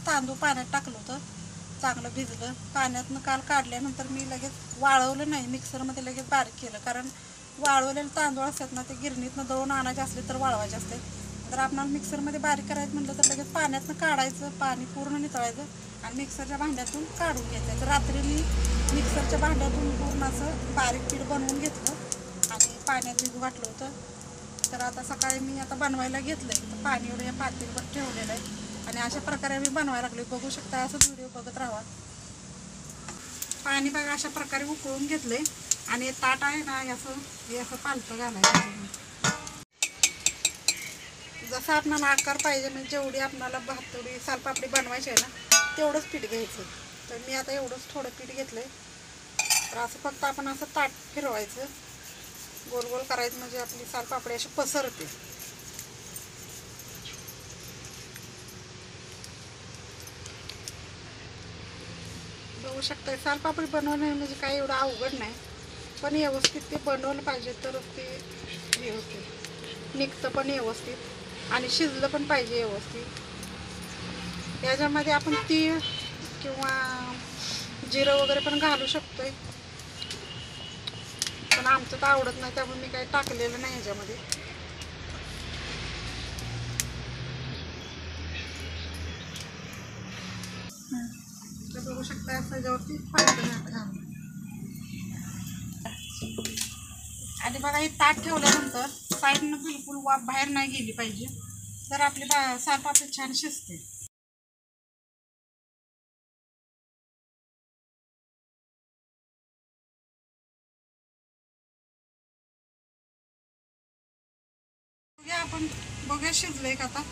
तांदूळ पाण्यात टाकलं होतं, चांगलं भिजलं. पाण्यातनं काल काढल्यानंतर मी लगेच वाळवलं नाही, मिक्सरमध्ये लगेच बारीक केलं. कारण वाळवलेले तांदूळ असतात ना, ते गिरणीतनं दळून आणायचे असले तर वाळवायचे असते. तर आपल्याला मिक्सरमध्ये बारीक करायचं म्हटलं तर लगेच पाण्यातनं काढायचं, पाणी पूर्ण नितळायचं आणि मिक्सरच्या भांड्यातून काढून घ्यायचं. तर रात्री मी मिक्सरच्या भांड्यातून पूर्ण असं बारीक पीठ बनवून घेतलं आणि पाण्यात भिजू घातलं होतं. तर आता सकाळी मी आता बनवायला घेतलंय. तर पाणी एवढं या पातेल्यावर ठेवलेलं आहे आणि अशा प्रकारे मी बनवायला लागले. बघू शकता, असंच व्हिडिओ बघत राहा. पाणी बघा अशा प्रकारे उकळून घेतले आणि ताट आहे ना, असं पालथं घालायचं. जसं आपल्याला आकार पाहिजे, म्हणजे जेवढी आपल्याला भातुडी सालपापडी बनवायची आहे ना, तेवढंच पीठ घ्यायचं. तर मी आता एवढंच थोडं पीठ घेतलंय. तर असं फक्त आपण असं ताट फिरवायचं, गोल गोल करायचं, म्हणजे आपली सालपापडी अशी पसरते. बघू शकता, सालपापडी बनवणं म्हणजे काही एवढं अवघड नाही, पण व्यवस्थित ते बनवलं पाहिजे तरच ते हे होते, निघतं पण व्यवस्थित आणि शिजलं पण पाहिजे व्यवस्थित. याच्यामध्ये आपण तीळ किंवा जिरं वगैरे पण घालू शकतोय, पण आमचं तर आवडत नाही, त्यामुळे मी काही टाकलेलं नाही ह्याच्यामध्ये. तर बघू शकता, त्याच्यावरती पाणी आणि बघा, हे ताट ठेवल्यानंतर साईडनं बिलकुल वाफ बाहेर नाही गेली पाहिजे, तर आपली सालपापडी छान शिजते. आपण बघूया शिजलंय का आता.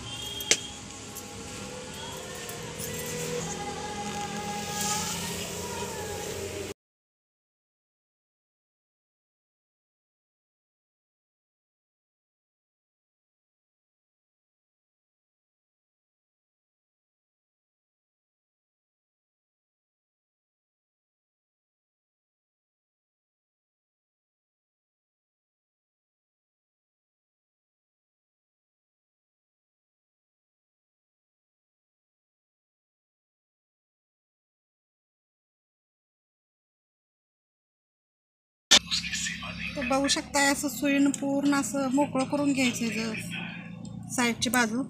तर बघू शकता, असं सुईनं पूर्ण असं मोकळं करून घ्यायचं साईडची बाजू.